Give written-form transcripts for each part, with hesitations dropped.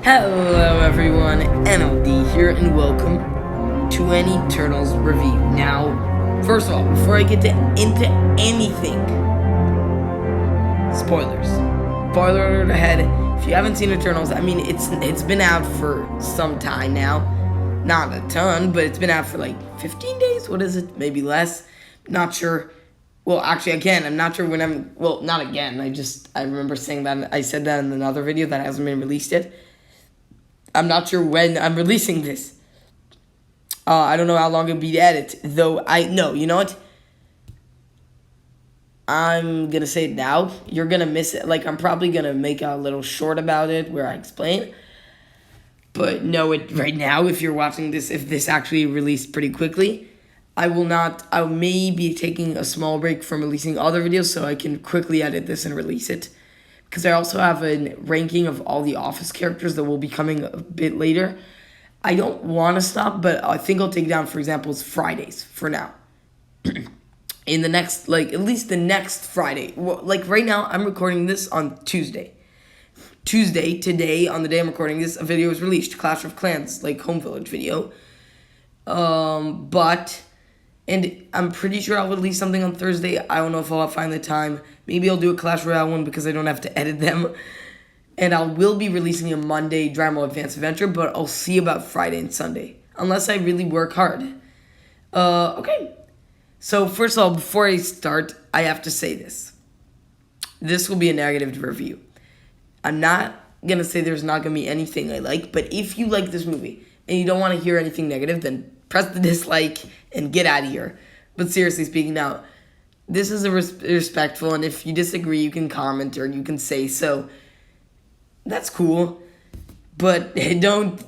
Hello everyone, NLD here, and welcome to an Eternals review. Now, first of all, before I get into anything, spoilers. Spoiler alert ahead. If you haven't seen Eternals, I mean, it's been out for some time now. Not a ton, but it's been out for like 15 days. What is it? Maybe less. Not sure. Well, actually, again, I'm not sure when not again. I remember saying that. I said that in another video that hasn't been released yet. I'm not sure when I'm releasing this. I don't know how long it'll be to edit, though you know what? I'm going to say it now. You're going to miss it. Like, I'm probably going to make a little short about it where I explain. But know it right now, if you're watching this, if this actually released pretty quickly, I may be taking a small break from releasing other videos so I can quickly edit this and release it. Because I also have a ranking of all the Office characters that will be coming a bit later. I don't want to stop, but I think I'll take down, for example, Fridays for now. In the next, at least the next Friday. Right now, I'm recording this on Tuesday. Today, on the day I'm recording this, a video was released. Clash of Clans, Home Village video. And I'm pretty sure I'll release something on Thursday. I don't know if I'll find the time. Maybe I'll do a Clash Royale one because I don't have to edit them. And I will be releasing a Monday Dragon Ball Advanced Adventure, but I'll see about Friday and Sunday. Unless I really work hard. Okay. So, first of all, before I start, I have to say this. This will be a negative review. I'm not going to say there's not going to be anything I like, but if you like this movie and you don't want to hear anything negative, then press the dislike and get out of here. But seriously speaking, now, this is respectful, and if you disagree, you can comment or you can say so. That's cool. But don't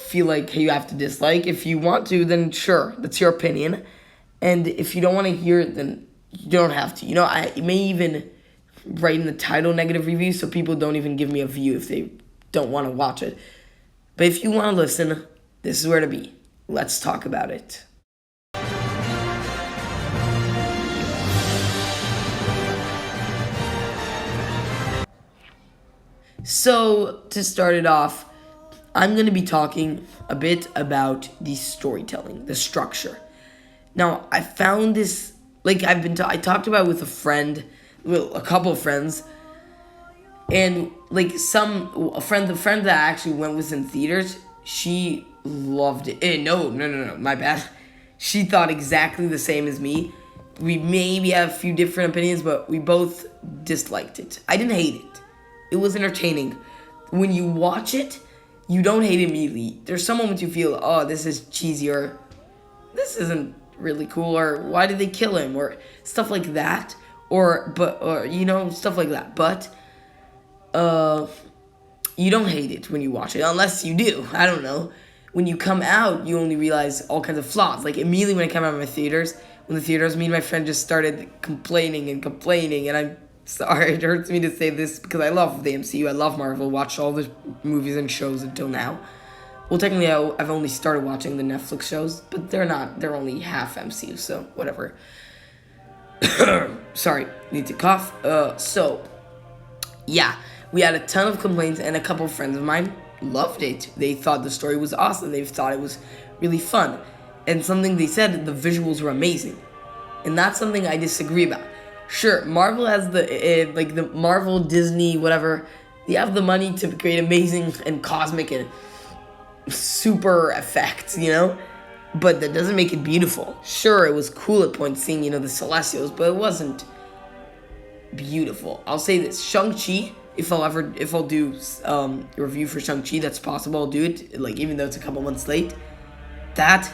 feel like you have to dislike. If you want to, then sure, that's your opinion. And if you don't want to hear it, then you don't have to. I may even write in the title negative review so people don't even give me a view if they don't want to watch it. But if you want to listen, this is where to be. Let's talk about it. So, to start it off, I'm going to be talking a bit about the storytelling, the structure. Now, I found this, I talked about it with a couple of friends, and, the friend that I actually went with in theaters, she loved it. No, my bad. She thought exactly the same as me. We maybe have a few different opinions, but we both disliked it. I didn't hate it. It was entertaining. When you watch it, you don't hate it immediately. There's some moments you feel, oh, this is cheesy, or this isn't really cool, or why did they kill him, or stuff like that, or stuff like that. But you don't hate it when you watch it, unless you do. I don't know. When you come out, you only realize all kinds of flaws. Immediately when I came out of my theaters, me and my friend just started complaining, and I'm sorry, it hurts me to say this because I love the MCU, I love Marvel, watched all the movies and shows until now. Well, technically, I've only started watching the Netflix shows, but they're only half MCU, so whatever. Sorry, need to cough. Yeah, we had a ton of complaints, and a couple of friends of mine loved it. They thought the story was awesome. They thought it was really fun. And something they said, the visuals were amazing. And that's something I disagree about. Sure, Marvel has the Marvel, Disney, whatever. They have the money to create amazing and cosmic and super effects, But that doesn't make it beautiful. Sure, it was cool at points seeing, the Celestials, but it wasn't beautiful. I'll say this, Shang-Chi, if I'll do a review for Shang-Chi, that's possible, I'll do it, even though it's a couple months late. That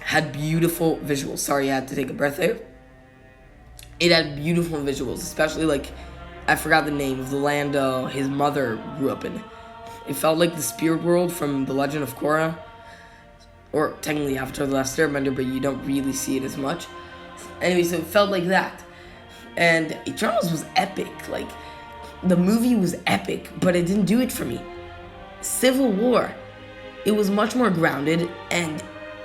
had beautiful visuals. Sorry, I had to take a breath there. It had beautiful visuals, especially, I forgot the name of the land his mother grew up in. It felt like the spirit world from The Legend of Korra, or technically Avatar The Last Airbender, but you don't really see it as much. Anyway, so it felt like that. And Eternals was epic. The movie was epic, but it didn't do it for me. Civil War, it was much more grounded, and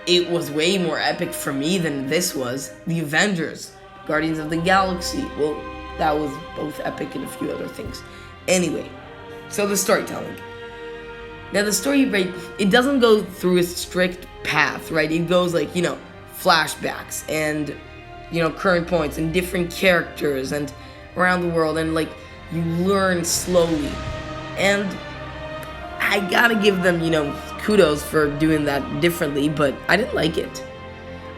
it was way more epic for me than this was. The Avengers, Guardians of the Galaxy, well, that was both epic and a few other things. Anyway, So the storytelling. Now the story, right, it doesn't go through a strict path, right? It goes like, flashbacks and, current points and different characters and around the world, and like you learn slowly. And I gotta give them, kudos for doing that differently, but I didn't like it.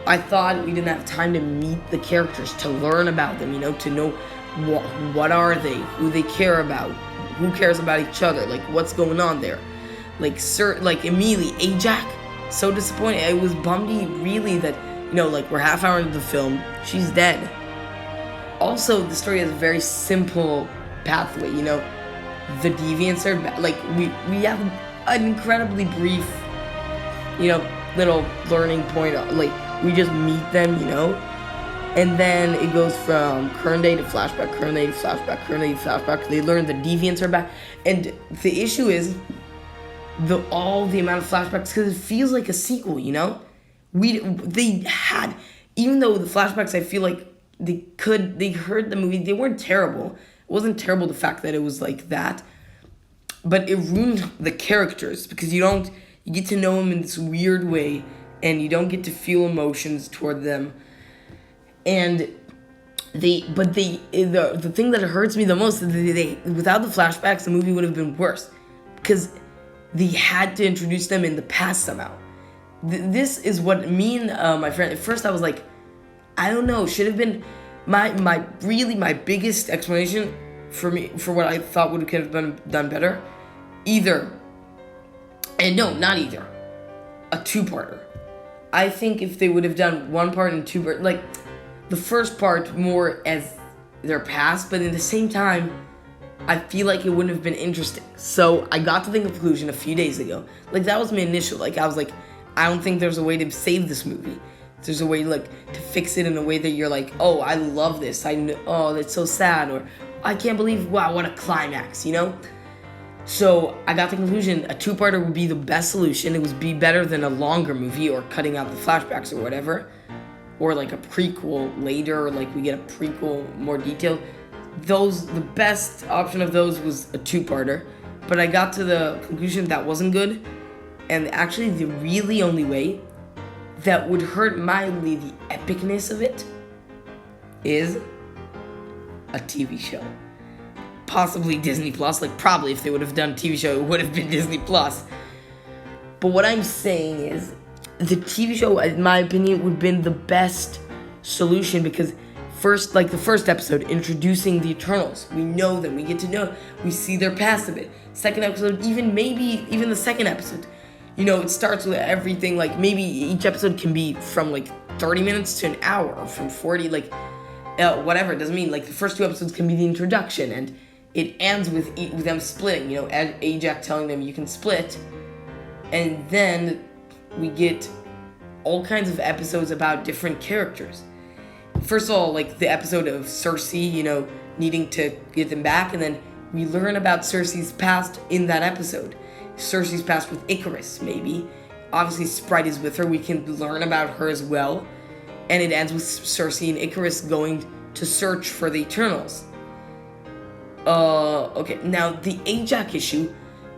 I thought we didn't have time to meet the characters, to learn about them, to know what are they, who they care about, who cares about each other, like what's going on there. Like immediately, Ajax, so disappointed. I was bummed really that, we're half hour into the film, she's dead. Also, the story has a very simple pathway, the Deviants are we have an incredibly brief, little learning point, we just meet them, and then it goes from current day to flashback, current day to flashback, current day to flashback. They learn the Deviants are back, and the issue is all the amount of flashbacks, because it feels like a sequel, They had, even though the flashbacks, I feel like they heard the movie, they weren't terrible. It wasn't terrible, the fact that it was like that, but it ruined the characters, because you get to know them in this weird way, and you don't get to feel emotions toward them. And the thing that hurts me the most is without the flashbacks, the movie would have been worse, because they had to introduce them in the past somehow. This is what me and my friend, at first I was like, I don't know, should have been my biggest explanation for what I thought could have been done better. Not either. A two-parter. I think if they would have done one part and two part, like the first part more as their past, but at the same time, I feel like it wouldn't have been interesting. So I got to the conclusion a few days ago. Like that was my initial. Like I was like, I don't think there's a way to save this movie. There's a way to fix it in a way that you're like, oh, I love this. Oh, that's so sad, or I can't believe, wow, what a climax, So I got the conclusion a two-parter would be the best solution. It would be better than a longer movie or cutting out the flashbacks or whatever. Or like a prequel later, or like we get a prequel more detailed. The best option of those was a two-parter. But I got to the conclusion that wasn't good. And actually the really only way that would hurt mildly the epicness of it is a TV show. Possibly Disney Plus, probably if they would have done a TV show, it would have been Disney Plus. But what I'm saying is, the TV show, in my opinion, would have been the best solution, because the first episode, introducing the Eternals, we know them, we get to know, we see their past a bit. Second episode, even the second episode, it starts with everything, maybe each episode can be from 30 minutes to an hour, or from 40, whatever, it doesn't mean, the first two episodes can be the introduction, and it ends with them splitting, Ajax telling them you can split, and then we get all kinds of episodes about different characters. First of all, the episode of Cersei, needing to get them back, and then we learn about Cersei's past in that episode. Cersei's past with Icarus, maybe. Obviously, Sprite is with her, we can learn about her as well. And it ends with Cersei and Icarus going to search for the Eternals. Okay, now the Ajax issue,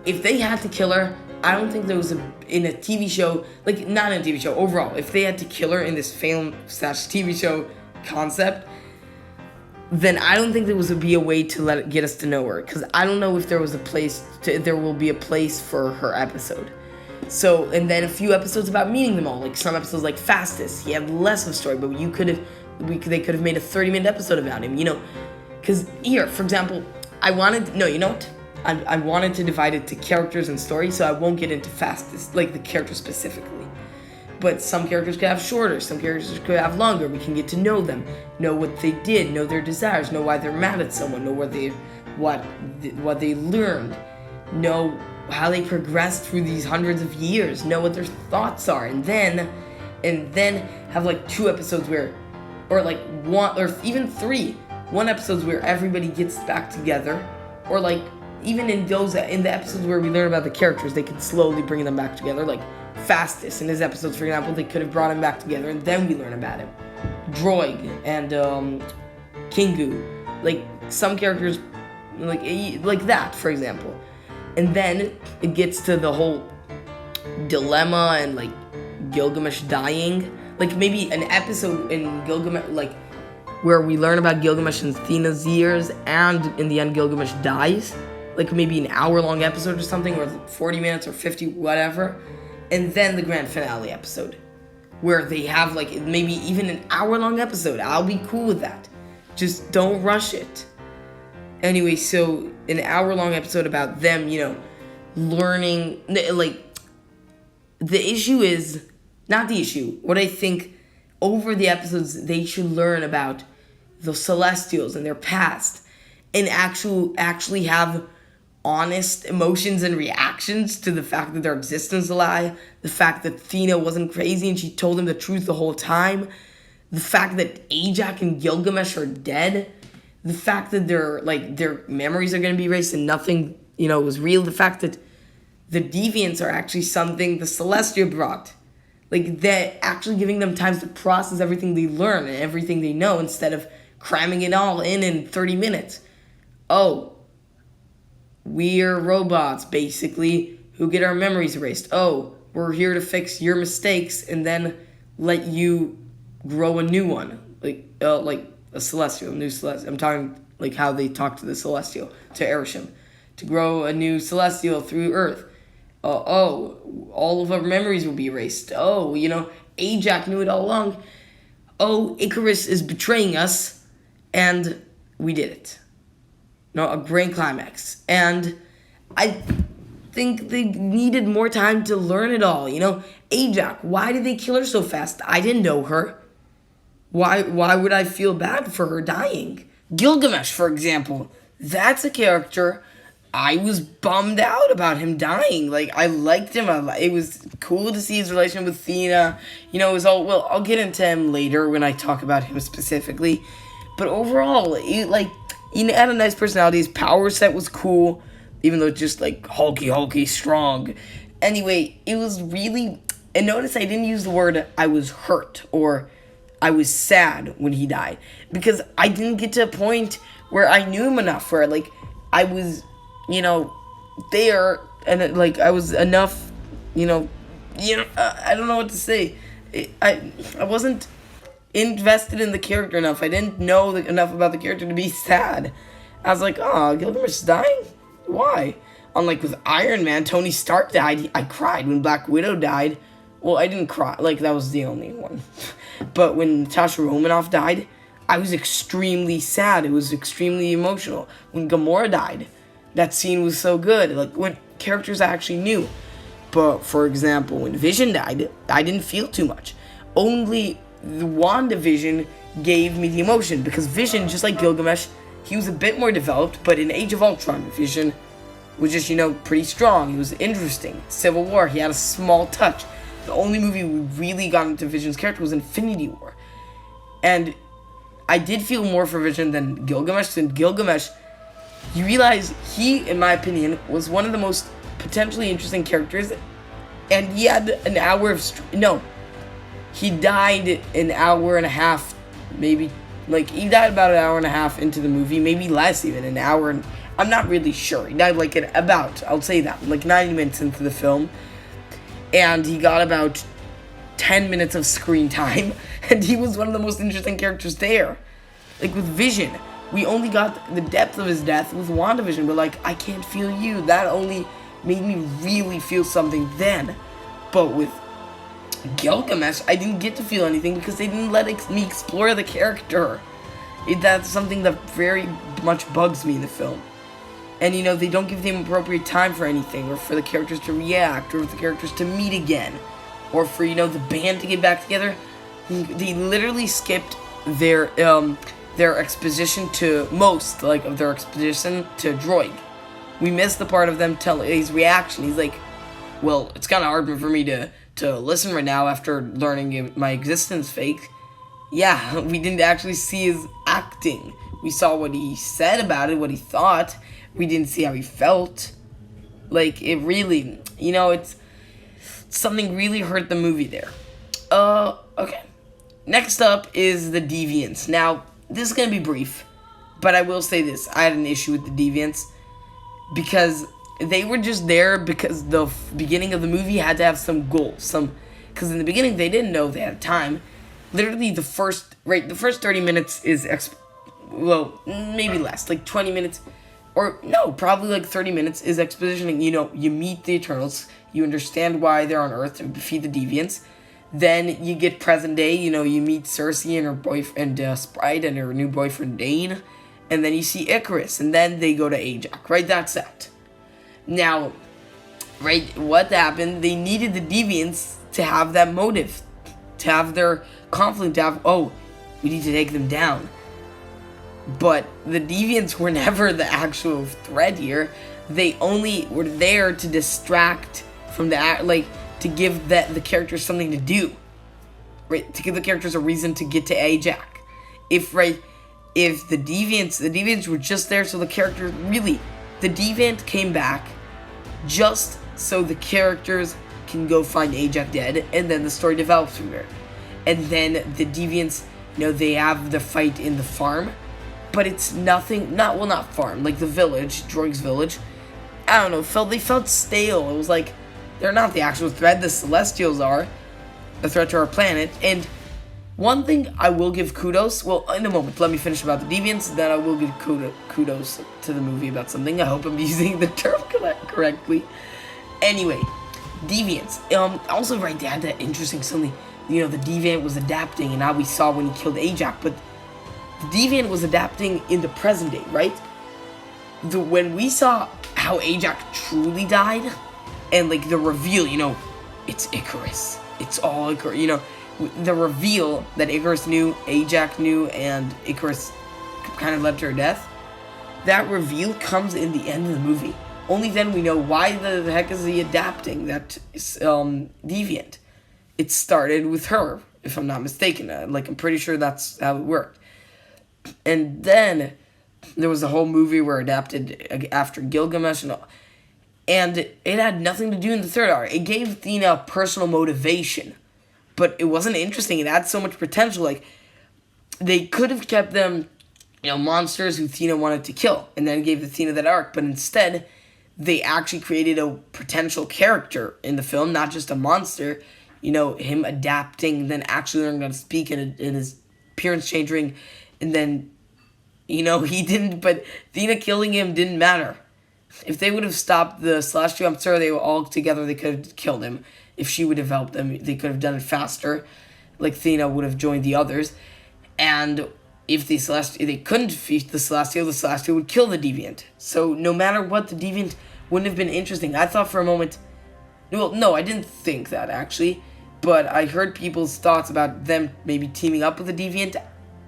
if they had to kill her, I don't think there was in a TV show, not in a TV show, overall, if they had to kill her in this film/TV show concept, then I don't think there would be a way to get us to know her, because I don't know if there will be a place for her episode. So, and then a few episodes about meeting them all, some episodes like Fastest, he had less of a story, but they could have made a 30-minute episode about him, because here, for example, I wanted to divide it to characters and story, so I won't get into Fastest, the characters specifically. But some characters could have shorter, some characters could have longer. We can get to know them, know what they did, know their desires, know why they're mad at someone, know what they learned, know how they progressed through these hundreds of years, know what their thoughts are, and then have 2 episodes where, or one, or even 3, 1 episodes where everybody gets back together, or even in the episodes where we learn about the characters, they could slowly bring them back together, Fastest in his episodes, for example, they could have brought him back together, and then we learn about him. Droid and Kingu, some characters like that, for example. And then it gets to the whole dilemma and like Gilgamesh dying. Like maybe an episode in Gilgamesh, like where we learn about Gilgamesh and Athena's years, and in the end Gilgamesh dies. Like maybe an hour-long episode or something, or 40 minutes or 50, whatever. And then the grand finale episode, where they have like maybe even an hour-long episode. I'll be cool with that. Just don't rush it. Anyway, so an hour-long episode about them, learning, like, the issue is, not the issue, what I think over the episodes they should learn about the Celestials and their past, and actually have honest emotions and reactions to the fact that their existence is a lie, the fact that Athena wasn't crazy and she told them the truth the whole time, the fact that Ajax and Gilgamesh are dead, the fact that their memories are going to be erased and nothing, was real, the fact that the Deviants are actually something the Celestia brought. Like, that actually giving them time to process everything they learn and everything they know instead of cramming it all in 30 minutes. Oh, we're robots, basically, who get our memories erased. Oh, we're here to fix your mistakes and then let you grow a new one. Like a Celestial, a new Celestial. I'm talking like how they talk to the Celestial, to Erisham. To grow a new Celestial through Earth. All of our memories will be erased. Oh, Ajax knew it all along. Oh, Icarus is betraying us, and we did it. A great climax. And I think they needed more time to learn it all. Ajax, why did they kill her so fast? I didn't know her. Why would I feel bad for her dying? Gilgamesh, for example, that's a character I was bummed out about him dying. Like, I liked him. It was cool to see his relation with Athena. It was all, well, I'll get into him later when I talk about him specifically. But overall, he had a nice personality. His power set was cool, even though it's just, hulky, strong. Anyway, it was really... And notice I didn't use the word I was hurt or I was sad when he died. Because I didn't get to a point where I knew him enough, where, I was... there, and I was enough, I don't know what to say. I wasn't invested in the character enough. I didn't know enough about the character to be sad. I was like, oh, Gilgamesh is dying? Why? Unlike with Iron Man, Tony Stark died. I cried when Black Widow died. Well, I didn't cry. That was the only one. But when Natasha Romanoff died, I was extremely sad. It was extremely emotional. When Gamora died, that scene was so good. When characters I actually knew. But, for example, when Vision died, I didn't feel too much. Only the WandaVision gave me the emotion. Because Vision, just like Gilgamesh, he was a bit more developed. But in Age of Ultron, Vision was just, pretty strong. He was interesting. Civil War, he had a small touch. The only movie we really got into Vision's character was Infinity War. And I did feel more for Vision than Gilgamesh. And Gilgamesh... You realize he, in my opinion, was one of the most potentially interesting characters, and he had an hour of... he died an hour and a half, maybe, he died about an hour and a half into the movie, maybe less even, an hour, and I'm not really sure. He died, I'll say that, 90 minutes into the film, and he got about 10 minutes of screen time, and he was one of the most interesting characters there. With Vision... We only got the depth of his death with WandaVision, but I can't feel you. That only made me really feel something then. But with Gilgamesh, I didn't get to feel anything because they didn't let me explore the character. That's something that very much bugs me in the film. And, they don't give the appropriate time for anything, or for the characters to react, or for the characters to meet again, or for, the band to get back together. They literally skipped their exposition to of their exposition to Droid. We missed the part of them telling his reaction. He's like, well, it's kind of hard for me to listen right now after learning my existence fake. Yeah, we didn't actually see his acting. We saw what he said about it, what he thought. We didn't see how he felt. It really, it's something really hurt the movie there. Okay. Next up is the Deviants. Now, this is going to be brief, but I will say this. I had an issue with the Deviants because they were just there because the beginning of the movie had to have some goals. Because in the beginning they didn't know they had time. Literally the first 30 minutes is well, maybe less, like 20 minutes, or no, probably like 30 minutes is expositioning. You meet the Eternals, you understand why they're on Earth to defeat the Deviants. Then you get present day, you meet Cersei and her boyfriend Sprite and her new boyfriend Dane, and then you see Icarus, and then they go to Ajax, right? That's that. Now, right, what happened? They needed the Deviants to have that motive, to have their conflict, to have, we need to take them down. But the Deviants were never the actual threat here. They only were there to distract from to give the characters something to do. Right? To give the characters a reason to get to Ajax. If the Deviants were just there so the characters, really, the Deviant came back just so the characters can go find Ajax dead, and then the story develops from there. And then the Deviants, they have the fight in the farm, but it's nothing, not farm, like the village, Droig's village. I don't know, they felt stale. It was like, they're not the actual threat, the Celestials are the threat to our planet. And one thing I will give kudos, well, in a moment, let me finish about the Deviants, then I will give kudos to the movie about something. I hope I'm using the term correctly. Anyway, Deviants. Also, right, they had that interesting something. The Deviant was adapting, and now we saw when he killed Ajax, but the Deviant was adapting in the present day, right? When we saw how Ajax truly died, and the reveal, it's Icarus. It's all Icarus, the reveal that Icarus knew, Ajax knew, and Icarus kind of led to her death. That reveal comes in the end of the movie. Only then we know why the heck is he adapting that Deviant. It started with her, if I'm not mistaken. I'm pretty sure that's how it worked. And then there was a whole movie where adapted after Gilgamesh and all. And it had nothing to do in the third arc. It gave Athena personal motivation. But it wasn't interesting. It had so much potential. They could have kept them, monsters who Athena wanted to kill. And then gave Athena that arc. But instead, they actually created a potential character in the film. Not just a monster. Him adapting, then actually learning how to speak and his appearance changing. And then, he didn't, but Athena killing him didn't matter. If they would have stopped the Celestial, I'm sure they were all together, they could have killed him. If she would have helped them, they could have done it faster. Athena would have joined the others. And if they couldn't defeat the Celestial would kill the Deviant. So no matter what, the Deviant wouldn't have been interesting. I thought for a moment, well, no, I didn't think that actually, but I heard people's thoughts about them maybe teaming up with the Deviant.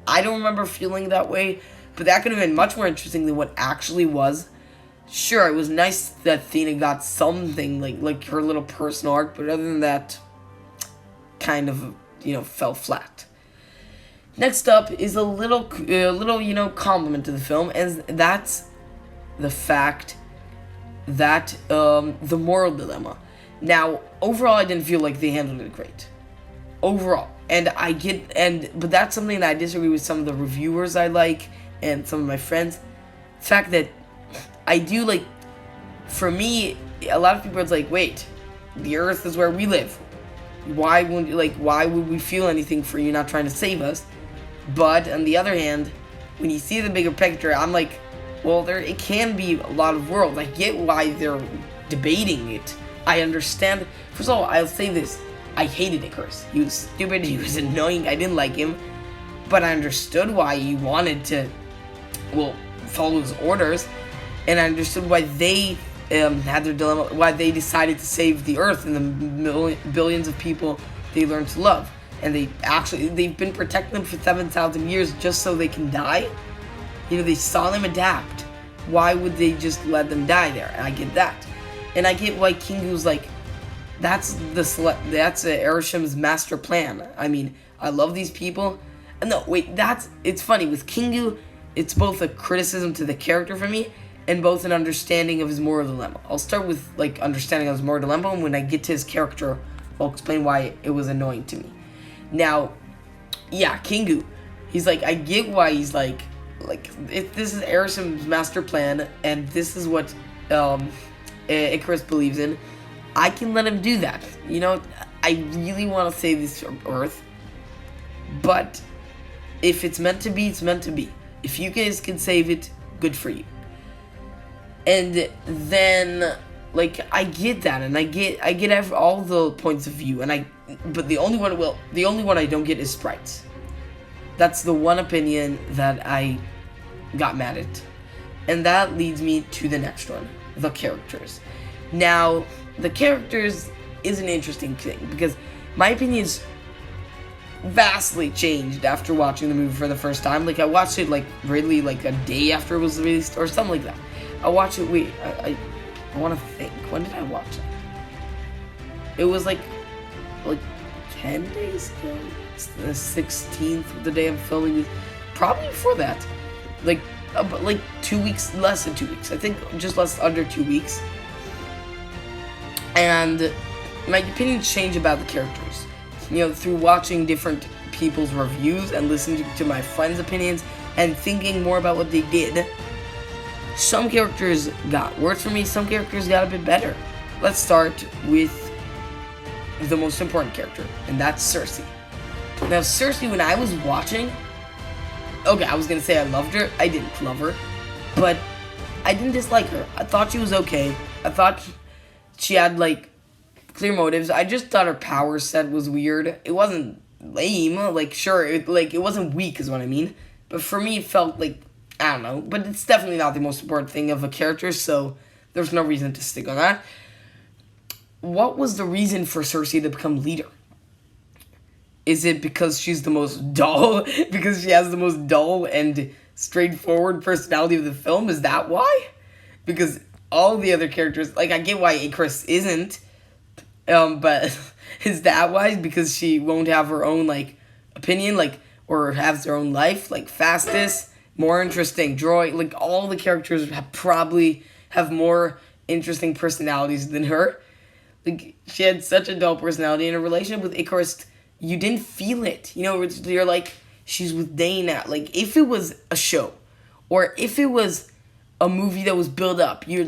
I don't remember feeling that way, but that could have been much more interesting than what actually was. Sure, it was nice that Athena got something, like her little personal arc, but other than that, kind of, fell flat. Next up is a little, compliment to the film, and that's the fact that, the moral dilemma. Now, overall, I didn't feel like they handled it great. Overall. But that's something that I disagree with some of the reviewers I like, and some of my friends. The fact that I do, for me, a lot of people are wait, the Earth is where we live. Why would we feel anything for you not trying to save us? But, on the other hand, when you see the bigger picture, I'm well, it can be a lot of worlds. I get why they're debating it. I understand. First of all, I'll say this. I hated Icarus. He was stupid, he was annoying, I didn't like him. But I understood why he wanted to, follow his orders. And I understood why they had their dilemma, why they decided to save the Earth and the billions of people they learned to love. And they've been protecting them for 7,000 years just so they can die. They saw them adapt. Why would they just let them die there? And I get that. And I get why Kingu's that's Arisham's master plan. I mean, I love these people. And no, wait, it's funny. With Kingu, it's both a criticism to the character for me, and both an understanding of his moral dilemma. I'll start with, understanding of his moral dilemma, and when I get to his character, I'll explain why it was annoying to me. Now, yeah, Kingu, he's I get why he's this is Arisham's master plan, and this is what, Icarus believes in, I can let him do that. I really want to save this Earth, but if it's meant to be, it's meant to be. If you guys can save it, good for you. And then, I get that, and I get all the points of view, but the only one I don't get is sprites. That's the one opinion that I got mad at. And that leads me to the next one, the characters. Now, the characters is an interesting thing, because my opinions vastly changed after watching the movie for the first time. I watched it, really, a day after it was released, or something like that. I watched it, I want to think, when did I watch it? It was, 10 days ago? It's the 16th, the day I'm filming this. Probably before that. 2 weeks, less than 2 weeks. I think just under 2 weeks. And my opinions change about the characters. Through watching different people's reviews and listening to my friends' opinions and thinking more about what they did. Some characters got worse for me, some characters got a bit better. Let's start with the most important character, and that's Cersei. Now, Cersei, when I was watching, I was gonna say I loved her. I didn't love her, but I didn't dislike her. I thought she was okay. I thought she had, clear motives. I just thought her power set was weird. It wasn't lame. Sure, it wasn't weak is what I mean. But for me, it felt I don't know. But it's definitely not the most important thing of a character, so there's no reason to stick on that. What was the reason for Cersei to become leader? Is it because she's the most dull? Because she has the most dull and straightforward personality of the film? Is that why? Because all the other characters, I get why Icarus isn't, but is that why? Because she won't have her own, opinion, or has her own life, fastest, more interesting, droid, all the characters probably have more interesting personalities than her. She had such a dull personality. In a relationship with Icarus, you didn't feel it. You're she's with Dane now. If it was a show, or if it was a movie that was built up, you're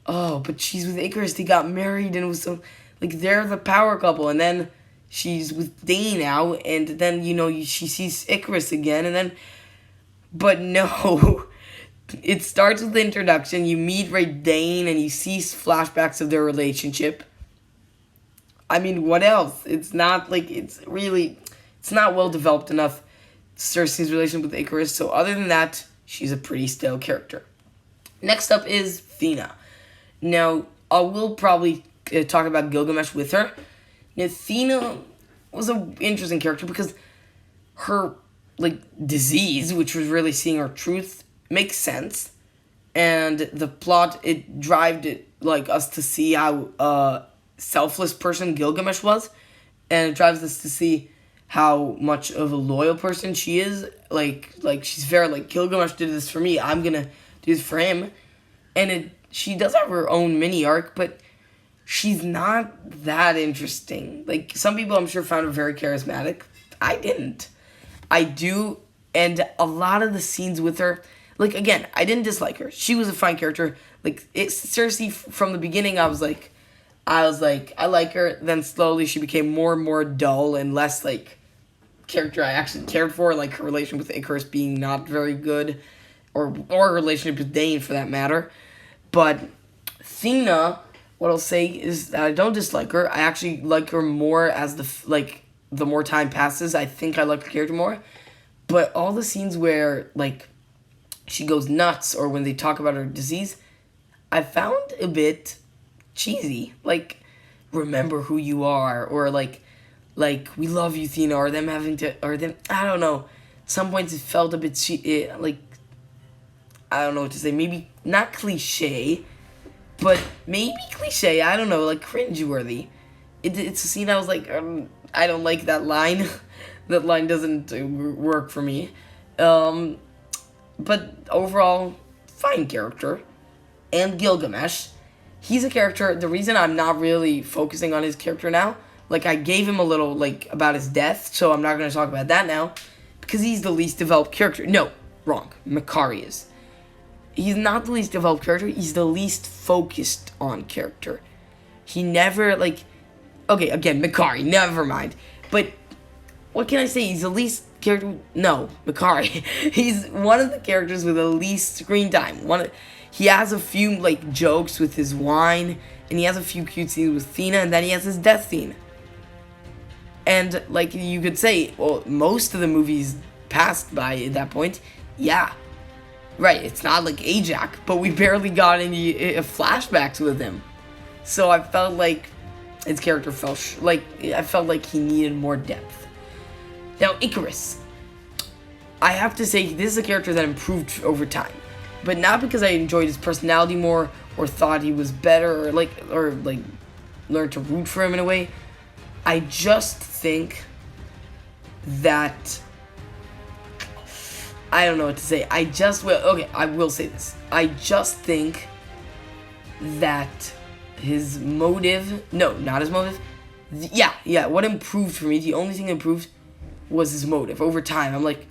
oh, but she's with Icarus, they got married, and it was so, they're the power couple, and then she's with Dane now, and then, she sees Icarus again, and then, but no, it starts with the introduction, you meet Dane, and you see flashbacks of their relationship. I mean, what else? It's not, it's not well developed enough, Cersei's relationship with Icarus, so other than that, she's a pretty stale character. Next up is Thena. Now, I will probably talk about Gilgamesh with her. Now, Thena was an interesting character because her, disease, which was really seeing her truth, makes sense. And the plot, it drove us to see how selfless person Gilgamesh was. And it drives us to see how much of a loyal person she is. She's very, Gilgamesh did this for me, I'm gonna do this for him. And she does have her own mini arc, but she's not that interesting. Some people I'm sure found her very charismatic. I didn't. I do, and a lot of the scenes with her, again, I didn't dislike her. She was a fine character. Cersei, from the beginning, I was like, I like her. Then slowly she became more and more dull and less, character I actually cared for, her relation with Icarus being not very good, or her relationship with Dane, for that matter. But Thena, what I'll say is that I don't dislike her. I actually like her more as the more time passes. I think I like her character more. But all the scenes where, she goes nuts, or when they talk about her disease, I found a bit cheesy. Remember who you are, or we love you, Thena, or them having to, or them, I don't know. Some points it felt a bit I don't know what to say, maybe not cliche, but maybe cliche, I don't know, cringeworthy. It's a scene I was I don't like that line. That line doesn't work for me. But overall, fine character. And Gilgamesh, he's a character, the reason I'm not really focusing on his character now, I gave him a little, about his death, so I'm not going to talk about that now, because he's the least developed character. No, wrong. Makari is. he's not the least developed character. He's the least focused on character. He never, like, okay, again, Mikari, never mind. But what can I say? He's the least character. No, Mikari. He's one of the characters with the least screen time. He has a few like jokes with his wine, and he has a few cute scenes with Thena, and then he has his death scene. And like you could say, well, most of the movies passed by at that point. Yeah, right. It's not like Ajax, but we barely got any flashbacks with him. So I felt like his character I felt like he needed more depth. Now, Icarus. I have to say, this is a character that improved over time. But not because I enjoyed his personality more, or thought he was better, or learned to root for him in a way. I just think that... I don't know what to say. I will say this. I just think that his motive... No, not his motive. Yeah, what improved for me, the only thing that improved was his motive over time. I'm like,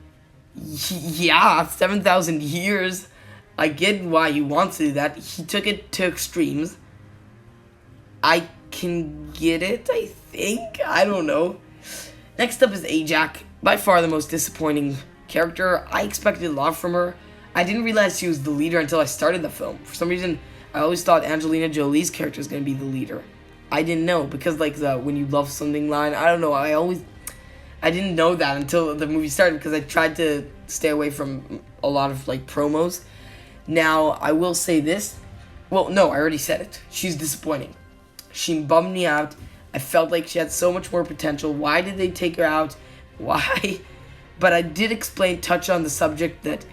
yeah, 7,000 years. I get why he wants to do that. He took it to extremes. I can get it, I think. I don't know. Next up is Ajax. By far the most disappointing character. I expected a lot from her. I didn't realize she was the leader until I started the film. For some reason, I always thought Angelina Jolie's character was going to be the leader. I didn't know, because like the when you love something line, I don't know, I didn't know that until the movie started, because I tried to stay away from a lot of like promos. Now, I will say this. Well, no, I already said it. She's disappointing. She bummed me out. I felt like she had so much more potential. Why did they take her out? Why? But I did touch on the subject that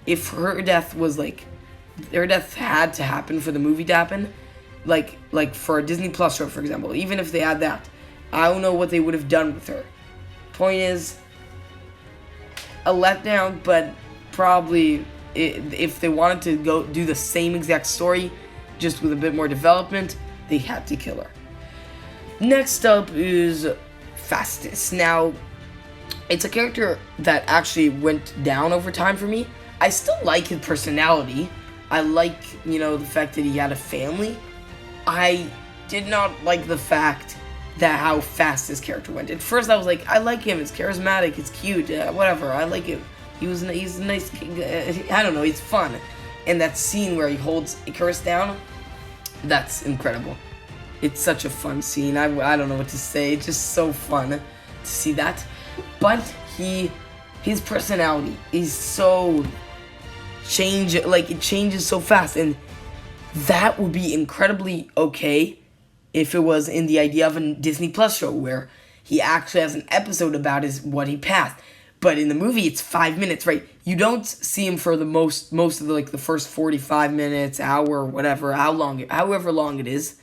if her death had to happen for the movie to happen, like for a Disney Plus show, for example, even if they had that, I don't know what they would have done with her. Point is, a letdown, but probably if they wanted to go do the same exact story, just with a bit more development, they had to kill her. Next up is Fastus. Now, it's a character that actually went down over time for me. I still like his personality. I like, the fact that he had a family. I did not like the fact that how fast his character went. At first, I was like, I like him. It's charismatic. It's cute. Whatever. I like him. He's a nice. I don't know. He's fun. And that scene where he holds Icarus down, that's incredible. It's such a fun scene. I don't know what to say. It's just so fun to see that. But his personality is so it changes so fast, and that would be incredibly okay if it was in the idea of a Disney Plus show where he actually has an episode about what he passed. But in the movie, it's 5 minutes, right? You don't see him for the most of the first 45 minutes, hour, whatever, however long it is.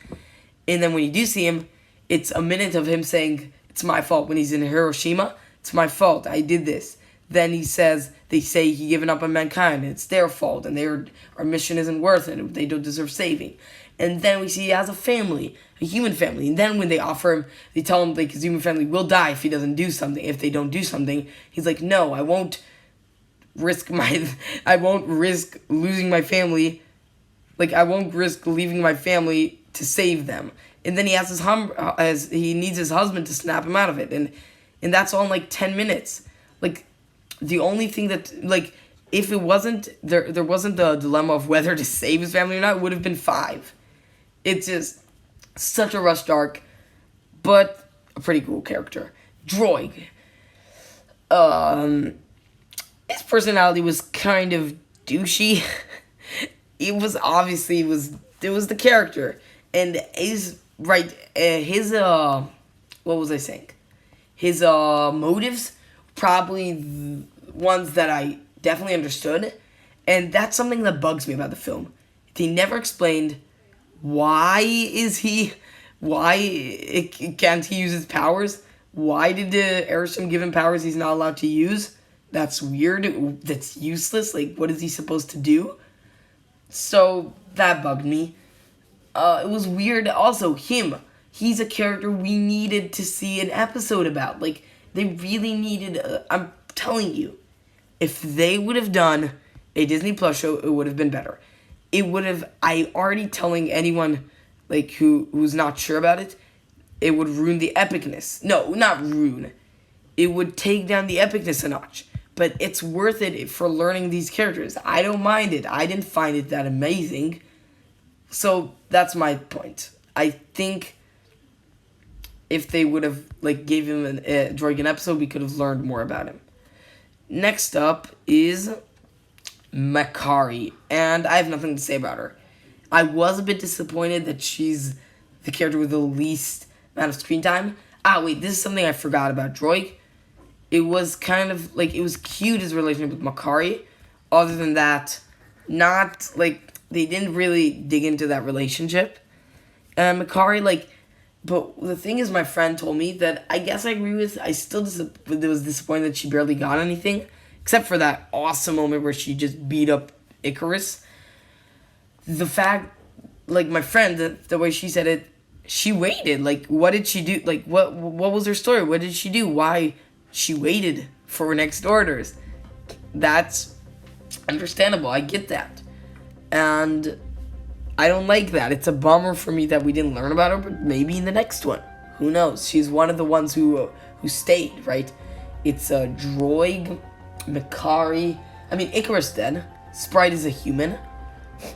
And then when you do see him, it's a minute of him saying, it's my fault. When he's in Hiroshima, it's my fault. I did this. Then they say he given up on mankind. It's their fault, and our mission isn't worth it. They don't deserve saving. And then we see he has a family, a human family. And then when they offer him, they tell him his human family will die if he doesn't do something. If they don't do something, he's like, no, I won't risk losing my family. I won't risk leaving my family to save them. And then he has he needs his husband to snap him out of it, and that's all in 10 minutes. The only thing that if it wasn't there wasn't the dilemma of whether to save his family or not, it would have been 5. It's just such a rushed arc, but a pretty cool character. Droid. His personality was kind of douchey. It was the character, and what was I saying? His motives, probably ones that I definitely understood, and that's something that bugs me about the film. They never explained why can't he use his powers? Why did the Arishem give him powers he's not allowed to use? That's weird. That's useless. What is he supposed to do? So that bugged me. It was weird. Also, he's a character we needed to see an episode about. They really needed. I'm telling you, if they would have done a Disney Plus show, it would have been better. It would have, I already telling anyone like who's not sure about it, it would ruin the epicness. No, not ruin. It would take down the epicness a notch. But it's worth it for learning these characters. I don't mind it. I didn't find it that amazing. So that's my point. I think if they would have like gave him a Droigan episode, we could have learned more about him. Next up is Makari, and I have nothing to say about her. I was a bit disappointed that she's the character with the least amount of screen time. Wait, this is something I forgot about Droid. It was kind of like, it was cute, his relationship with Makari. Other than that, not like, they didn't really dig into that relationship. Makari, like, but the thing is, my friend told me that I guess I agree with, I still was disappointed that she barely got anything, except for that awesome moment where she just beat up Icarus. The fact, like, my friend, the way she said it, she waited. Like, what did she do? Like, what was her story? What did she do? Why she waited for her next orders? That's understandable. I get that. And I don't like that. It's a bummer for me that we didn't learn about her, but maybe in the next one. Who knows? She's one of the ones who stayed, right? It's a Droid, Makari. I mean, Icarus dead. Sprite is a human.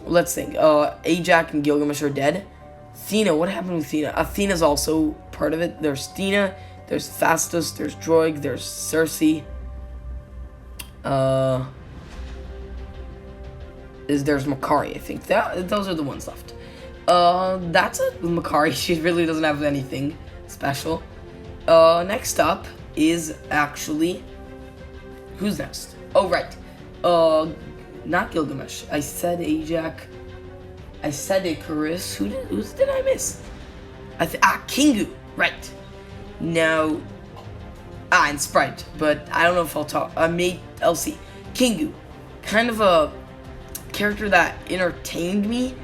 Let's think. Ajak and Gilgamesh are dead. Thena, what happened with Thena? Athena's also part of it. There's Thena, there's Phastos, there's Droid, there's Cersei. There's Makari, I think. Those are the ones left. That's it with Makari. She really doesn't have anything special. Next up is actually... Who's next? Oh, right. Not Gilgamesh. I said Ajak. I said Icarus. Who did I miss? Kingu. Right. Now... and Sprite. But I don't know if I'll talk... LC. Kingu. Kind of a character that entertained me,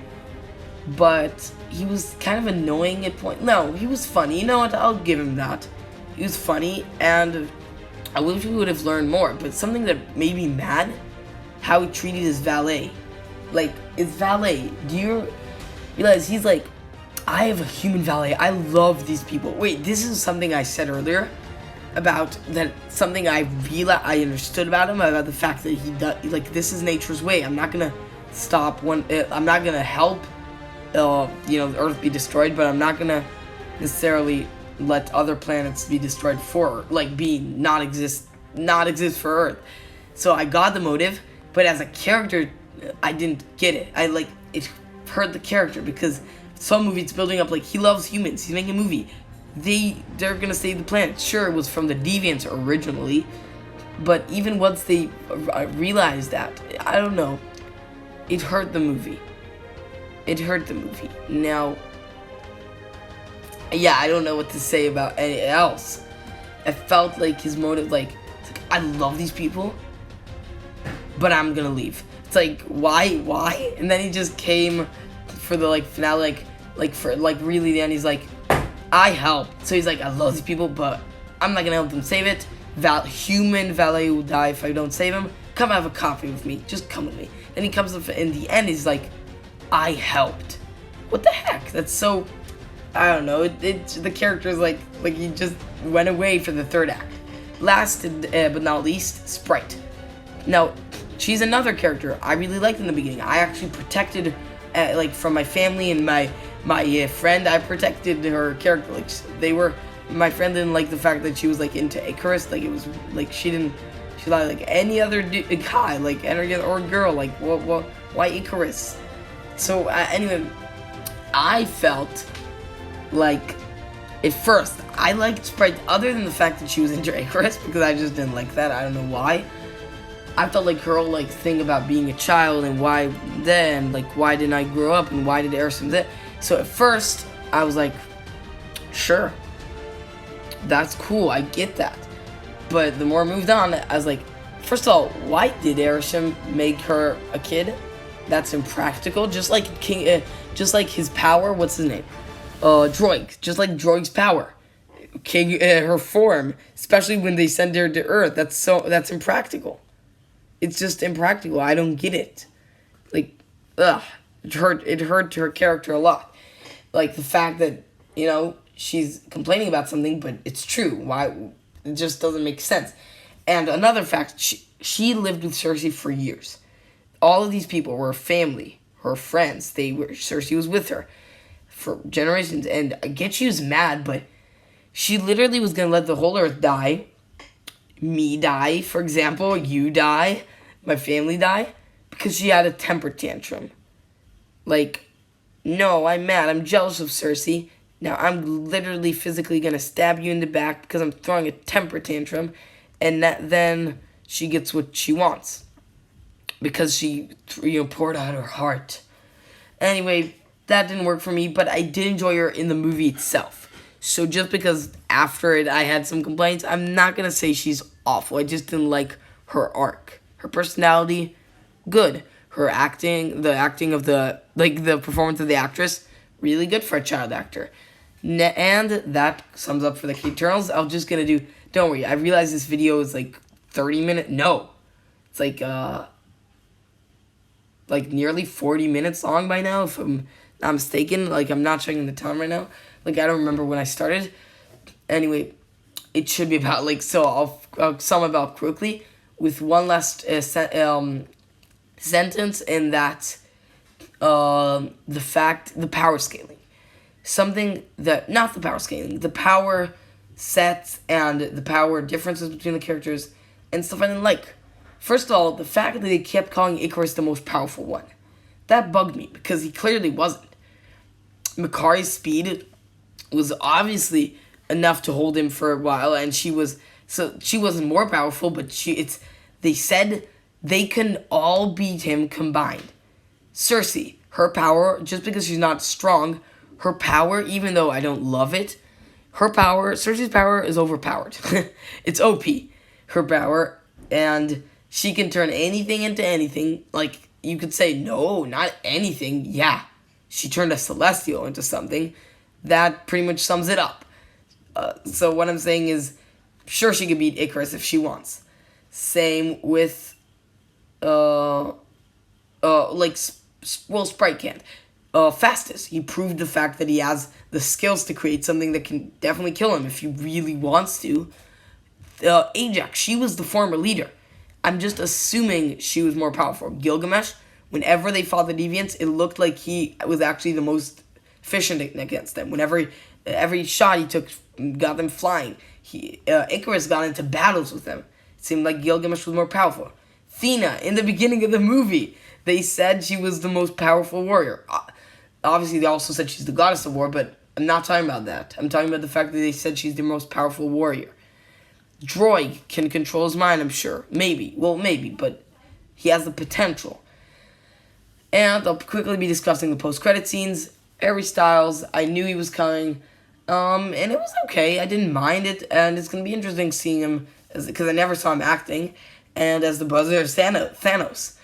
but he was kind of annoying at point. No, he was funny. You know what? I'll give him that. He was funny, and I wish we would have learned more. But something that made me mad, how he treated his valet. Like, his valet, do you realize he's like, I have a human valet. I love these people. Wait, this is something I said earlier about that, something I realized, I understood about him, about the fact that he does, like, this is nature's way. I'm not gonna stop I'm not gonna help, the Earth be destroyed, but I'm not gonna necessarily let other planets be destroyed for, like, not exist for Earth. So I got the motive, but as a character, I didn't get it. It hurt the character, because some movie it's building up like he loves humans, he's making a movie. They're gonna save the planet. Sure, it was from the Deviants originally, but even once they realized that, I don't know, it hurt the movie. Now, yeah, I don't know what to say about anything else. I felt like his motive, like I love these people, but I'm gonna leave. It's like, why? And then he just came for the finale, for really the end. He's like, I helped. So he's like, I love these people, but I'm not gonna help them save it. Human valet will die if I don't save him. Come have a coffee with me. Just come with me. Then he comes up in the end. He's like, I helped. What the heck? That's so. I don't know. The character is like he just went away for the third act. Last but not least, Sprite. Now, she's another character I really liked in the beginning. I actually protected, from my family and my friend. I protected her character. My friend didn't like the fact that she was into Icarus. It was she like any other guy, or girl. Why Icarus? So anyway, I felt like at first I liked Sprite, other than the fact that she was into Icarus, because I just didn't like that. I don't know why. I felt like her whole thing about being a child and why then, why didn't I grow up and why did Aerosmith that? So at first I was like, sure, that's cool, I get that. But the more I moved on, I was like, first of all, why did Aerosmith make her a kid? That's impractical. Just like just like his power. What's his name? Droid. Just like Droid's power. King, her form, especially when they send her to Earth. That's impractical. It's just impractical. I don't get it. Like, ugh. It hurt her character a lot. Like, the fact that, she's complaining about something, but it's true. Why? It just doesn't make sense. And another fact, she lived with Cersei for years. All of these people were family, her friends. Cersei was with her for generations. And I get she was mad, but she literally was going to let the whole earth die. Me die, for example. You die. My family die. Because she had a temper tantrum. Like, no, I'm mad. I'm jealous of Cersei. Now I'm literally physically going to stab you in the back because I'm throwing a temper tantrum. And then she gets what she wants. Because she, poured out her heart. Anyway, that didn't work for me, but I did enjoy her in the movie itself. So just because after it I had some complaints, I'm not going to say she's awful. I just didn't like her arc. Her personality, good. Her acting, the performance of the actress, really good for a child actor. And that sums up for the Eternals. I'm just going to don't worry, I realize this video is 30 minutes. No. It's nearly 40 minutes long by now, if I'm not mistaken. I'm not checking the time right now. I don't remember when I started. Anyway, it should be about, so I'll sum it up quickly with one last sentence, in that the power scaling. Something that, not the power scaling, the power sets and the power differences between the characters and stuff I didn't like. First of all, the fact that they kept calling Icarus the most powerful one. That bugged me, because he clearly wasn't. Makari's speed was obviously enough to hold him for a while, and she wasn't more powerful, but they said they can all beat him combined. Cersei, her power, just because she's not strong, her power, even though I don't love it, Cersei's power is overpowered. It's OP, her power, and she can turn anything into anything. You could say, no, not anything. Yeah, she turned a Celestial into something. That pretty much sums it up. So what I'm saying is, sure, she could beat Icarus if she wants. Same with, Sprite can't. Fastus, he proved the fact that he has the skills to create something that can definitely kill him if he really wants to. Ajax, she was the former leader. I'm just assuming she was more powerful. Gilgamesh, whenever they fought the Deviants, it looked like he was actually the most efficient against them. Whenever every shot he took got them flying. Icarus got into battles with them. It seemed like Gilgamesh was more powerful. Athena, in the beginning of the movie, they said she was the most powerful warrior. Obviously, they also said she's the goddess of war, but I'm not talking about that. I'm talking about the fact that they said she's the most powerful warrior. Droid can control his mind, I'm sure. Maybe. Well, maybe, but he has the potential. And I'll quickly be discussing the post-credit scenes. Harry Styles, I knew he was coming, and it was okay. I didn't mind it, and it's going to be interesting seeing him, because I never saw him acting, and as the brother of Thanos.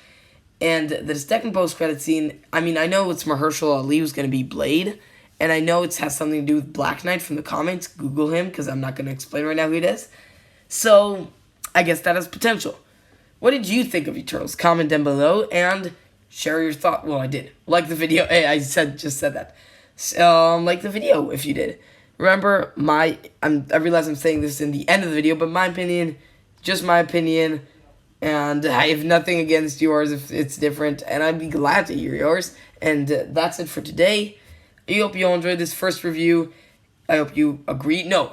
And the second post-credit scene, I know it's Mahershala Ali who's going to be Blade, and I know it has something to do with Black Knight from the comics. Google him, because I'm not going to explain right now who it is. So, I guess that has potential. What did you think of Eternals? Comment down below, and share your thought. Well, I did. Like the video. Hey, I just said that. Like the video if you did. Remember, I realize I'm saying this in the end of the video, but my opinion, just my opinion, and I have nothing against yours if it's different, and I'd be glad to hear yours. And that's it for today. I hope you all enjoyed this first review. I hope you agree. No,